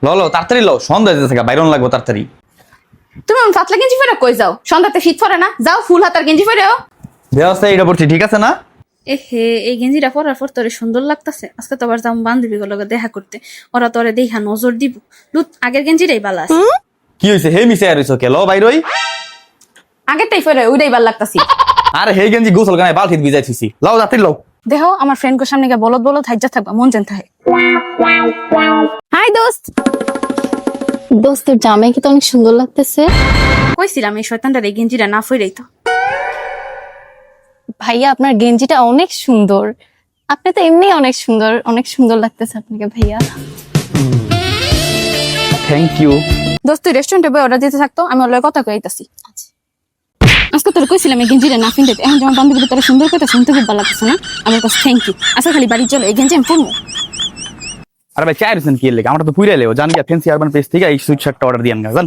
লো তাড়াতাড়ি লো, সন্ধ্যা হইতেছে গা, বাইরন লাগবো তাড়াতাড়ি। তুমি পাতলা গেঞ্জি পরে কই যাও? সন্ধ্যাতে শীত পরে না, যাও ফুল হাতার গেঞ্জি পরেও। ব্যবস্থা এটা পড়ছি, ঠিক আছে না? এহে, এই গেঞ্জিটা পরার পর তোরে সুন্দর লাগতাছে। আজকে তো আবার যাম বান্ধবী গুলোকে দেখা করতে, ওরা তোরে দেখা নজর দিব। লুত, আগের গেঞ্জিটাই ভালো আছে। কি হয়েছে? হে মিশে আর হইছো কে? লো বাইরই। আগেরটাই পরে ওইটাই ভালো লাগতাছি। আরে হে গেঞ্জি গোসল গানে বালতিত ভিজাই থুইছি, লাও তাড়াতাড়ি লাও। দেখো আমার ফ্রেন্ড কো সামনে গিয়ে বলদ বলদ হাইজা থাকবা, মন জান থাকে। হাই দোস্ত। দোস্ত তোর জামাই কি তো অনেক সুন্দর লাগতেছে। কইছিলাম এই শয়তানটার এই গেঞ্জিটা না ফইরাই তো। ভাইয়া আপনার গেঞ্জিটা অনেক সুন্দর। আপনি তো এমনি অনেক সুন্দর, অনেক সুন্দর লাগতেছে আপনাকে ভাইয়া। Thank you. দোস্ত তুই রেস্টুরেন্টে বই অর্ডার দিতে থাকতো, আমি ওর লগে কথা কইতাছি। আজকে তোর কইছিলাম এই গেঞ্জিটা না ফিনতে, এখন যেমন বান্ধবী তোর সুন্দর কথা শুনতে খুব ভালো লাগতেছে না? আমার কাছে থ্যাংক ইউ। আচ্ছা খালি বাড়ি চলো, এই গেঞ্জি আমি পরবো। আরে ভাই চাই রয়েছেন কি লেগে? আমরা তো পুরাই লেও জান গিয়া ফ্যান্সি আরবান পেজ থেকে এই সুইট শার্টটা অর্ডার দিয়ান গা জান।